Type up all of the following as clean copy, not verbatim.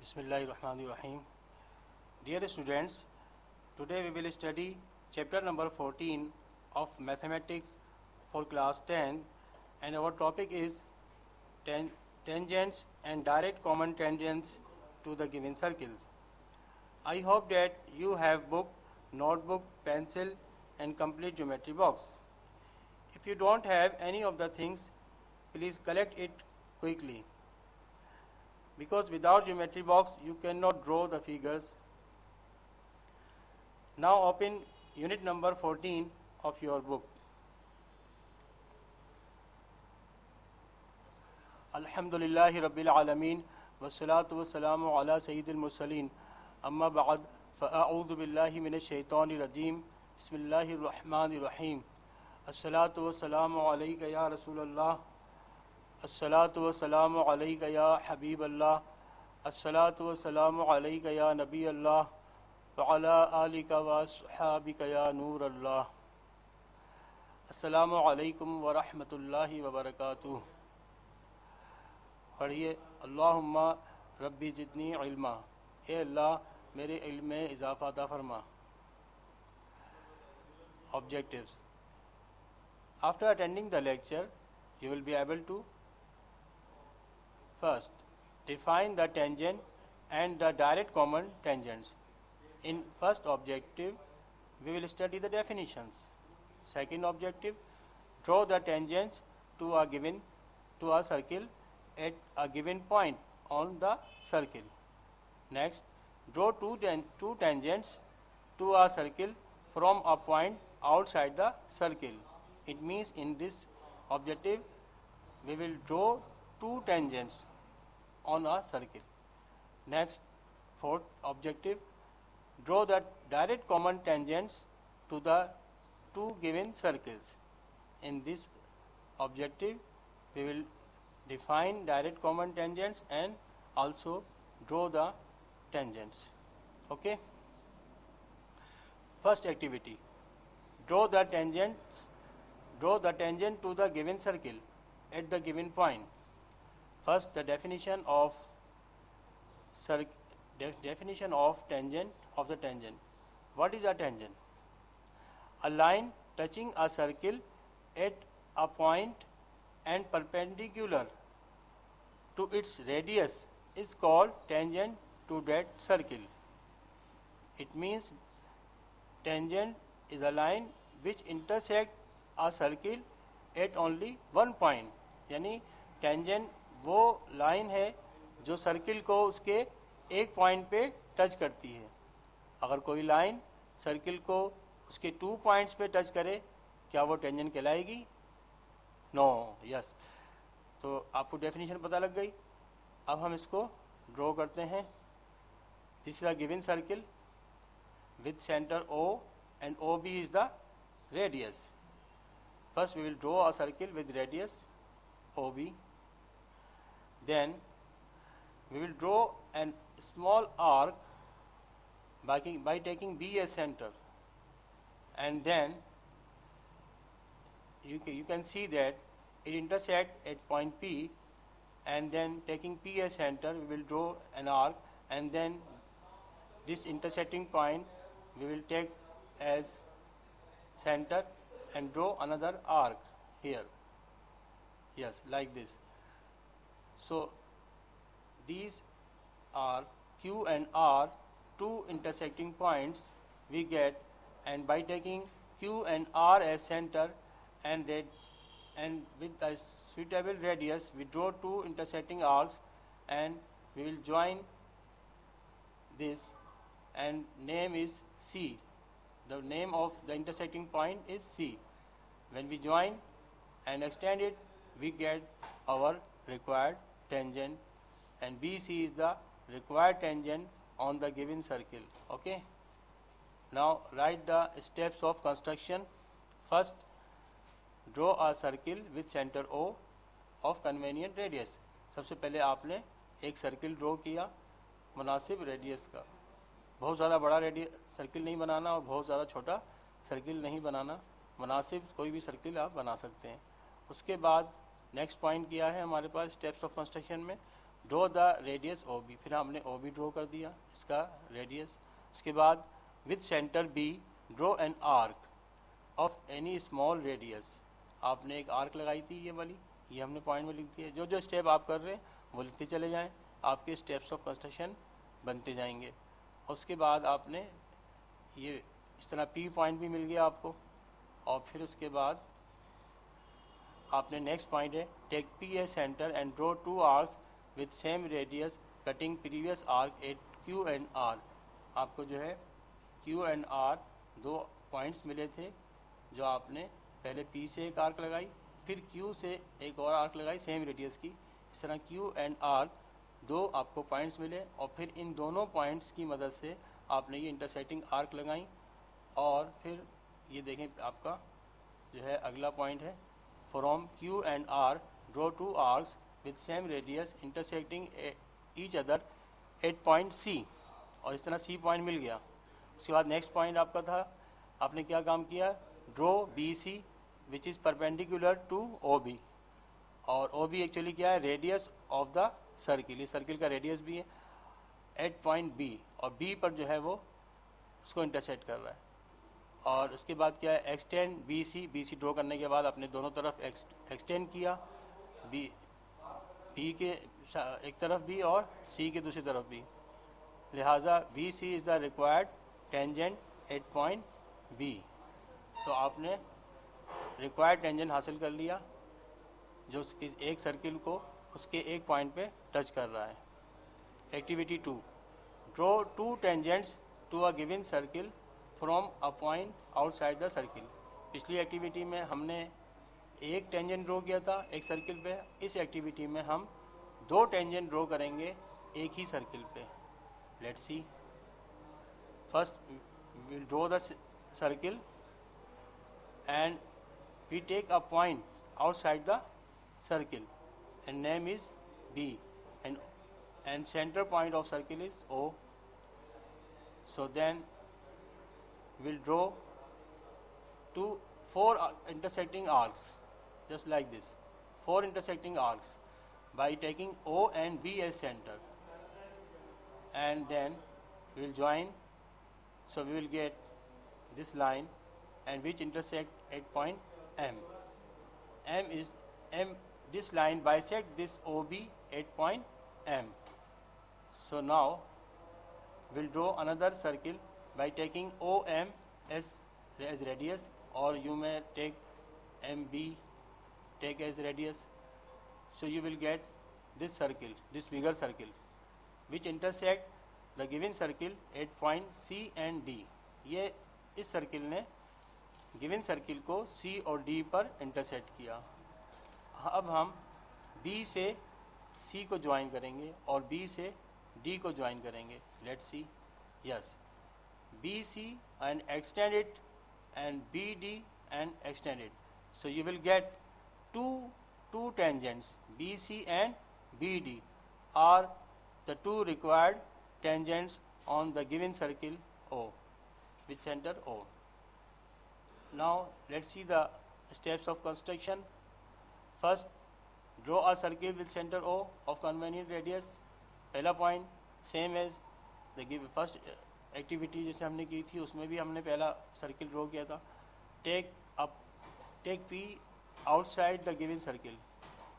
Bismillahirrahmanirrahim. Dear students, today we will study chapter number 14 of mathematics for class 10, and our topic is tangents and direct common tangents to the given circles. I hope that you have book, notebook, pencil and complete geometry box. If you don't have any of the things, please collect it quickly, because without geometry box you cannot draw the figures. Now open unit number 14 of your book. Alhamdulillahi Rabbil Alameen wassalatu wassalamu ala Sayyidil Mursaleen amma ba'd fa'a'udhu billahi minash shaitani rajim bismillahir rahmanir rahim assalatu wassalamu alayka ya Rasulallah अस्सलातु वस्सलामु अलैका या हबीब अल्लाह अस्सलातु वस्सलामु अलैका या नबी अल्लाह व अला आलिका व अस्हाबिका या नूर अल्लाह। अस्सलामु अलैकुम व रहमतुल्लाहि व बरकातुहू। पढ़िए, अल्लाहुम्मा रब्बी ज़िदनी इल्मा, ए अल्लाह मेरे इल्म में इजाफ़ा अता फरमा। Objectives. After attending the lecture, you will be able to first, define the tangent and the direct common tangents. In first objective, we will study the definitions. Second objective, draw the tangents to a circle at a given point on the circle. Next, draw two tangents to a circle from a point outside the circle. It means in this objective, we will draw two tangents on a circle. Next, fourth objective, draw the direct common tangents to the two given circles. In this objective, we will define direct common tangents and also draw the tangents. Okay. First activity, draw the tangent to the given circle at the given point. First, the definition of tangent of the tangent. What is a tangent? A line touching a circle at a point and perpendicular to its radius is called tangent to that circle. It means tangent is a line which intersects a circle at only one point. यानी tangent वो line है जो circle को उसके एक point पे touch करती है। अगर कोई लाइन सर्किल को उसके 2 पॉइंट्स पे टच करे, क्या वो टेंजेंट कहलाएगी? No, yes. तो आपको डेफिनेशन पता लग गई। अब हम इसको ड्रॉ करते हैं। This is a given circle with centre O and OB is the radius. First we will draw a circle with radius OB. Then we will draw a small arc by taking B as center, and then you can see that it intersects at point P, and then taking P as center we will draw an arc, and then this intersecting point we will take as center and draw another arc here. Yes, like this. So these are Q and R, two intersecting points we get, and by taking Q and R as center and with a suitable radius we draw two intersecting arcs, and we will join this, and name is C. The name of the intersecting point is C. When we join and extend it, we get our required tangent, and BC is the required tangent on the given circle. Okay. Now write the steps of construction. First, draw a circle with center O of convenient radius. सबसे पहले आपने एक circle draw किया मुनासिब radius का। बहुत ज़्यादा बड़ा सर्किल नहीं बनाना और बहुत ज़्यादा छोटा सर्किल नहीं बनाना, मुनासिब कोई भी सर्किल आप बना सकते हैं। उसके बाद नेक्स्ट पॉइंट किया है हमारे पास स्टेप्स ऑफ कंस्ट्रक्शन में, draw the radius O B, फिर हमने ओ बी ड्रॉ कर दिया इसका रेडियस। उसके बाद with centre B draw an arc of any small radius, आपने एक आर्क लगाई थी ये वाली, ये हमने पॉइंट में लिख दिया। जो जो स्टेप आप कर रहे हैं वो लिखते चले जाएं, आपके स्टेप्स ऑफ कंस्ट्रक्शन बनते जाएंगे। उसके बाद आपने ये इस तरह पी पॉइंट भी मिल गया आपको, और फिर उसके बाद आपने नेक्स्ट पॉइंट है take P A centre and draw two arcs with same radius cutting previous arc at Q and R. आपको जो है क्यू एंड आर दो पॉइंट्स मिले थे, जो आपने पहले पी से एक आर्क लगाई, फिर क्यू से एक और आर्क लगाई सेम रेडियस की। इस तरह क्यू एंड आर दो आपको पॉइंट्स मिले, और फिर इन दोनों पॉइंट्स की मदद से आपने ये इंटरसेक्टिंग आर्क लगाई। और फिर ये देखें आपका जो है अगला पॉइंट है from Q and R draw two arcs with same radius intersecting each other at point C, और इस तरह सी पॉइंट मिल गया। उसके बाद नेक्स्ट पॉइंट आपका था, आपने क्या काम किया, draw B C which is perpendicular to O B, और ओ बी एक्चुअली क्या है, रेडियस ऑफ द सर्किल, इस सर्किल का रेडियस भी है एट पॉइंट बी, और बी पर जो है वो उसको इंटरसेक्ट कर रहा है। और उसके बाद क्या है, एक्सटेंड बी सी ड्रॉ करने के बाद अपने दोनों तरफ एक्सटेंड किया, बी के एक तरफ भी और सी के दूसरी तरफ भी, लिहाजा B C is the required tangent at point B. तो आपने रिक्वायर्ड टेंजेंट हासिल कर लिया जो उसकी एक सर्किल को उसके एक पॉइंट पे टच कर रहा है। Activity 2, draw two tangents to a given circle from a point outside the circle. पिछली एक्टिविटी में हमने एक टेंजेंट ड्रॉ किया था एक सर्किल पे, इस एक्टिविटी में हम दो टेंजेंट ड्रॉ करेंगे एक ही सर्किल पे। Let's see, first we'll draw the circle and we take a point outside the circle and name is B, and center point of circle is O. So then we'll draw four intersecting arcs just like this, four intersecting arcs by taking O and B as center, and then we'll join. So we will get this line and which intersect at point M. This line bisect this OB at point M. So now we'll draw another circle by taking OM as radius, or you may take MB take as radius. So you will get this circle, this bigger circle, which intersect the given circle at point C and D. ये इस circle ने given circle को सी और D पर intersect किया। अब हम B से सी को ज्वाइन करेंगे और बी से डी को ज्वाइन करेंगे। Let's see, yes, B C and extend it and BD and extend it. So you will get two tangents, BC and BD are the two required tangents on the given circle O with center O. Now let's see the steps of construction. First, draw a circle with center O of convenient radius. पहला point same as the first activity जैसे हमने की थी उसमें भी हमने पहला circle draw किया था। Take P outside the given circle.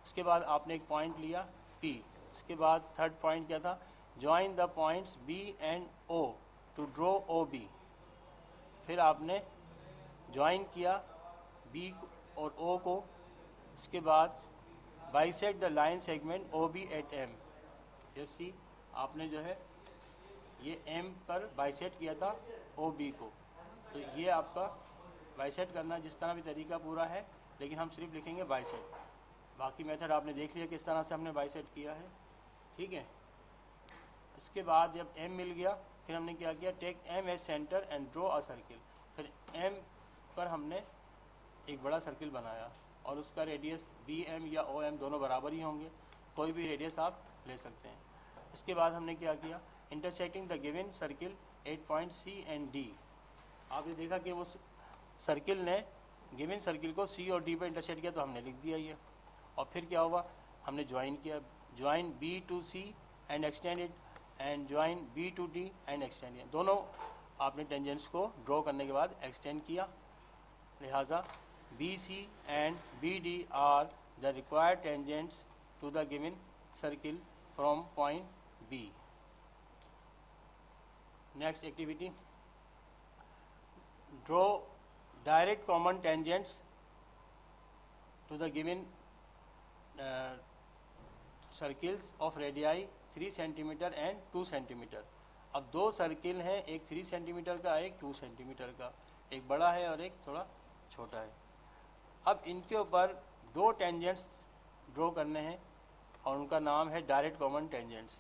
उसके बाद आपने एक पॉइंट लिया पी। उसके बाद थर्ड पॉइंट क्या था, join the points B and O to draw O B. फिर आपने ज्वाइन किया बी और ओ को। उसके बाद bisect the line segment O B at M. जैसे आपने जो है ये M पर बाइसेट किया था OB को, तो ये आपका बाइसेट करना जिस तरह भी तरीका पूरा है, लेकिन हम सिर्फ लिखेंगे बाइसेट। बाकी मेथड आपने देख लिया किस तरह से हमने बाइसेट किया है, ठीक है। उसके बाद जब M मिल गया फिर हमने क्या किया, take M as centre and draw a circle. फिर M पर हमने एक बड़ा सर्किल बनाया और उसका रेडियस BM या OM दोनों बराबर ही होंगे, कोई भी रेडियस आप ले सकते हैं। उसके बाद हमने क्या किया, intersecting the given circle at point C and D. आपने देखा कि वो सर्किल ने गिवन सर्किल को सी और डी पर इंटरसेक्ट किया, तो हमने लिख दिया ये। और फिर क्या हुआ, हमने ज्वाइन किया join B to C and extend it, and join B to D and extend it. दोनों आपने टेंजेंट्स को ड्रॉ करने के बाद एक्सटेंड किया, लिहाजा BC and BD are the required tangents to the given circle from point B. Next activity, draw direct common tangents to the given circles of radii 3 centimetre and 2 centimetre. अब दो circle हैं, एक 3 centimetre का, एक 2 centimetre का, एक बड़ा है और एक थोड़ा छोटा है। अब इनके ऊपर दो टेंजेंट्स ड्रॉ करने हैं और उनका नाम है direct common tangents.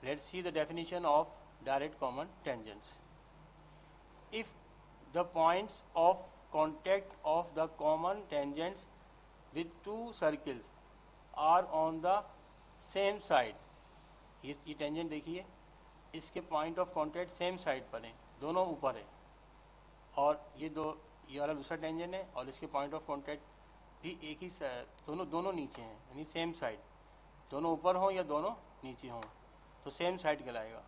Let's see the definition of direct common tangents. If the points of contact of the common tangents with two circles are on the same side, ये टेंजेंट देखिए, इसके point of contact same side पर हैं, दोनों ऊपर है, और ये वाला दूसरा टेंजेंट है और इसके पॉइंट ऑफ कॉन्टैक्ट भी एक ही, दोनों नीचे हैं, यानी सेम साइड, दोनों ऊपर हों या दोनों नीचे हों तो सेम साइड कहलाएगा।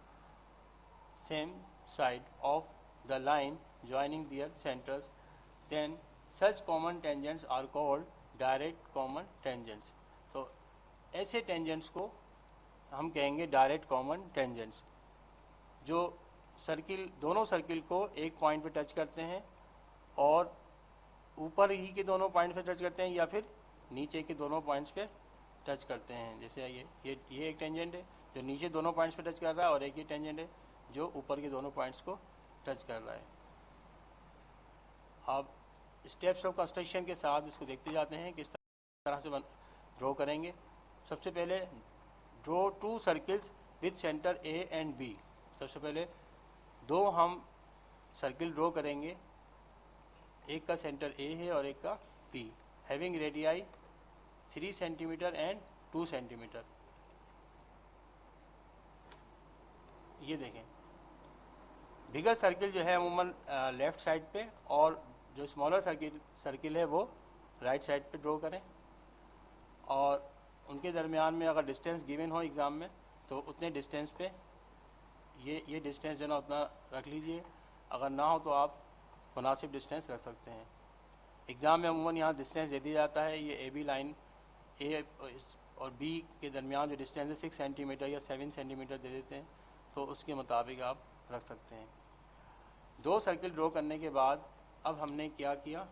Same side of the line joining their centres, then such common tangents are called direct common tangents. तो ऐसे टेंजेंट्स को हम कहेंगे डायरेक्ट कॉमन टेंजेंट्स, जो सर्किल, दोनों सर्किल को एक पॉइंट पे टच करते हैं और ऊपर ही के दोनों पॉइंट पे टच करते हैं या फिर नीचे के दोनों पॉइंट्स पे टच करते हैं। जैसे ये एक टेंजेंट है जो नीचे दोनों पॉइंट्स पे टच कर रहा है, और एक ये टेंजेंट है जो ऊपर के दोनों पॉइंट्स को टच कर रहा है। अब स्टेप्स ऑफ कंस्ट्रक्शन के साथ इसको देखते जाते हैं किस तरह से ड्रॉ करेंगे। सबसे पहले draw two circles with centre A and B. सबसे पहले दो हम सर्किल ड्रॉ करेंगे, एक का सेंटर ए है और एक का B, having radii 3 centimetre and 2 centimetre. ये देखें, बिगर सर्किल जो है अमूमन लेफ्ट साइड पे और जो स्मॉलर सर्किल है वो राइट साइड पे ड्रॉ करें, और उनके दरमियान में अगर डिस्टेंस गिवन हो एग्ज़ाम में तो उतने डिस्टेंस पे ये डिस्टेंस जो ना उतना रख लीजिए, अगर ना हो तो आप मुनासिब डिस्टेंस रख सकते हैं। एग्ज़ाम में अमूमन यहाँ डिस्टेंस दे दिया जाता है, ये ए बी लाइन ए और बी के दरमियान जो डिस्टेंस है 6 सेंटीमीटर या 7 सेंटीमीटर दे देते हैं, तो उसके मुताबिक आप रख सकते हैं। दो सर्किल ड्रॉ करने के बाद अब हमने क्या किया,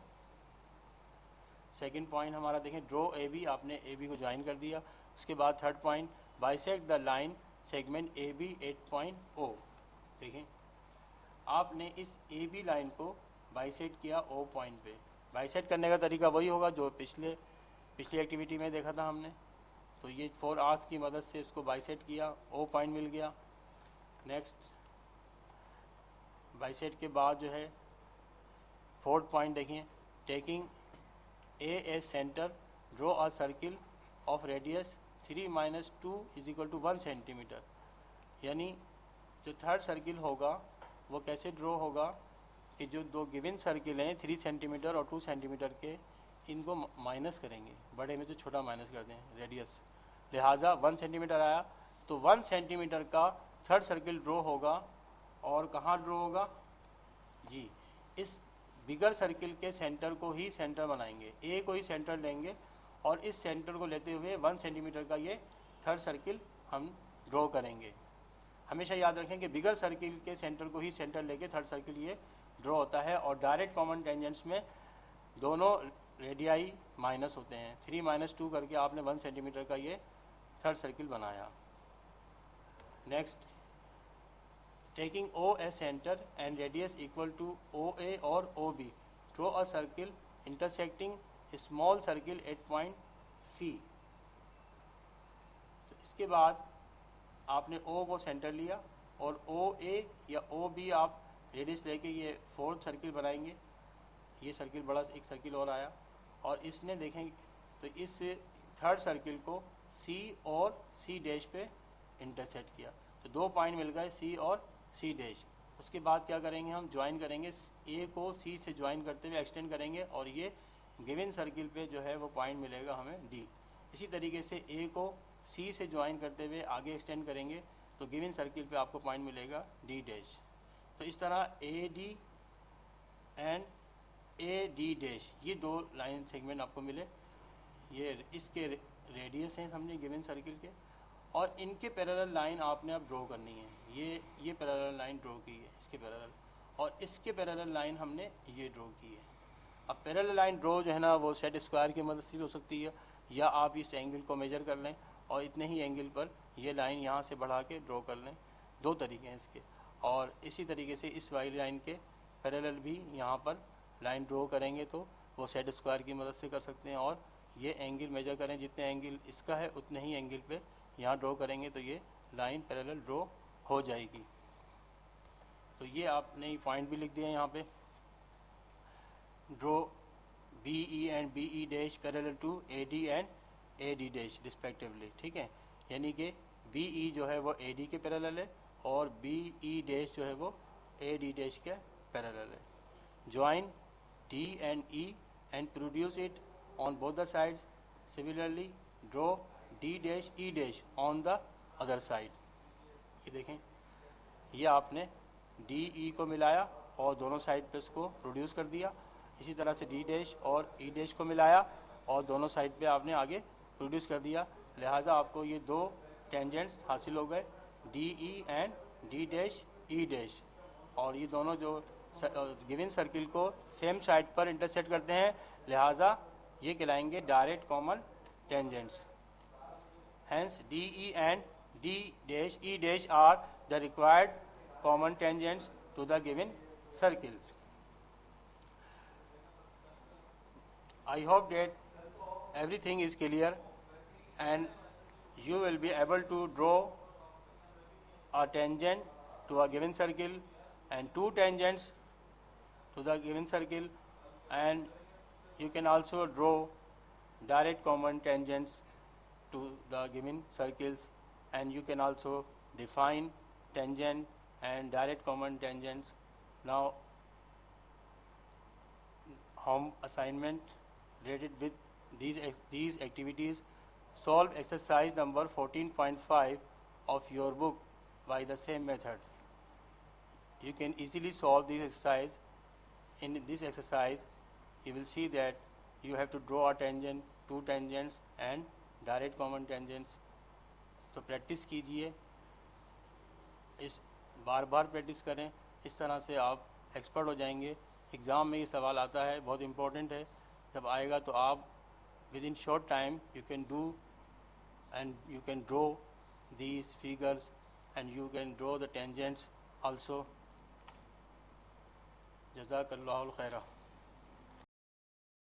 सेकंड पॉइंट हमारा देखें, ड्रॉ ए बी, आपने ए बी को ज्वाइन कर दिया। उसके बाद third point, bisect the line segment A B at point O. देखें, आपने इस ए बी लाइन को बाइसेक्ट किया ओ पॉइंट पे। बाइसेक्ट करने का तरीका वही होगा जो पिछली एक्टिविटी में देखा था हमने। तो ये 4 आर्क्स की मदद से इसको बाइसेक्ट किया, ओ पॉइंट मिल गया। नेक्स्ट, बाइसेक्ट के बाद जो है फोर्थ पॉइंट देखिए, taking A as centre draw a circle of radius 3 - 2 = 1 centimetre. यानी जो थर्ड सर्किल होगा वो कैसे ड्रॉ होगा कि जो दो गिवन सर्किल हैं 3 सेंटीमीटर और 2 सेंटीमीटर के, इनको माइनस करेंगे, बड़े में से छोटा माइनस कर दें रेडियस, लिहाजा 1 सेंटीमीटर आया। तो 1 सेंटीमीटर का थर्ड सर्किल ड्रॉ होगा, और कहाँ ड्रॉ होगा जी, इस बिगर सर्किल के सेंटर को ही सेंटर बनाएंगे, ए को ही सेंटर लेंगे और इस सेंटर को लेते हुए 1 सेंटीमीटर का ये थर्ड सर्किल हम ड्रॉ करेंगे। हमेशा याद रखें कि बिगर सर्किल के सेंटर को ही सेंटर लेके थर्ड सर्किल ये ड्रॉ होता है, और डायरेक्ट कॉमन टेंजेंट्स में दोनों रेडियाई माइनस होते हैं। 3 - 2 करके आपने 1 सेंटीमीटर का ये थर्ड सर्किल बनाया। Next, taking O as center and radius equal to OA or OB, draw a circle intersecting a small circle at point C। तो इसके बाद आपने O को सेंटर लिया और OA या OB आप रेडियस लेके ये फोर्थ सर्किल बनाएंगे। ये सर्किल बड़ा एक सर्किल और आया, और इसने देखें तो इस थर्ड सर्किल को C और C डैश पे इंटरसेक्ट किया, तो 2 पॉइंट मिल गए C और C डैश। उसके बाद क्या करेंगे, हम ज्वाइन करेंगे, A को C से ज्वाइन करते हुए एक्सटेंड करेंगे, और ये गिवन सर्किल पे जो है वो पॉइंट मिलेगा हमें D। इसी तरीके से A को सी से ज्वाइन करते हुए आगे एक्सटेंड करेंगे तो गिवन सर्किल पे आपको पॉइंट मिलेगा डी डैश। तो इस तरह ए D and A D dash ये दो लाइन सेगमेंट आपको मिले, ये इसके रेडियस हैं समझे गिवन सर्किल के, और इनके पैरेलल लाइन आपने अब ड्रॉ करनी है। ये पैरेलल लाइन ड्रॉ की है इसके पैरेलल, और इसके पैरेलल लाइन हमने ये ड्रॉ की है। अब पैरेलल लाइन ड्रॉ जो है ना वो सेट स्क्वायर की मदद से भी हो सकती है, या आप इस एंगल को मेजर कर लें और इतने ही एंगल पर ये लाइन यहाँ से बढ़ा के ड्रॉ कर लें। दो तरीके हैं इसके। और इसी तरीके से इस वाली लाइन के पैरेलल भी यहाँ पर लाइन ड्रॉ करेंगे तो वो सेट स्क्वायर की मदद से कर सकते हैं। और ये एंगल मेजर करें, जितने एंगल इसका है उतने ही एंगल पे यहाँ ड्रॉ करेंगे तो ये लाइन पैरेलल ड्रॉ हो जाएगी। तो ये आपने पॉइंट भी लिख दिया यहाँ पे, draw B E and B E dash parallel to A D and A D dash respectively, ठीक है। यानी कि बी ई जो है वो ए डी के पैरेलल है और बी ई डैश जो है वो ए डी डैश के पैरेलल है। Join D and E and produce it on both the sides. Similarly, draw D dash E dash on the other side. ये देखें, ये आपने D E को मिलाया और दोनों साइड पे इसको प्रोड्यूस कर दिया। इसी तरह से D dash और E dash को मिलाया और दोनों साइड पे आपने आगे प्रोड्यूस कर दिया। लिहाजा आपको ये दो टेंजेंट्स हासिल हो गए, D E and D dash E dash। और ये दोनों जो गिवन सर्किल को सेम साइड पर इंटरसेक्ट करते हैं, लिहाजा ये कहलाएंगे direct common tangents. Hence D E and D dash E dash are the required common tangents to the given circles. I hope that everything is clear and you will be able to draw a tangent to a given circle and two tangents to the given circle, and you can also draw direct common tangents to the given circles, and you can also define tangent and direct common tangents. Now home assignment related with these activities: solve exercise number 14.5 of your book by the same method. You can easily solve this exercise. In this exercise you will see that you have to draw a tangent, two tangents and direct common tangents. तो practice कीजिए, इस बार बार practice करें, इस तरह से आप expert हो जाएंगे। एग्ज़ाम में ये सवाल आता है, बहुत इम्पोर्टेंट है, जब आएगा तो आप with in short time you can do and you can draw these figures and you can draw the tangents also. Jazakallahu khaira.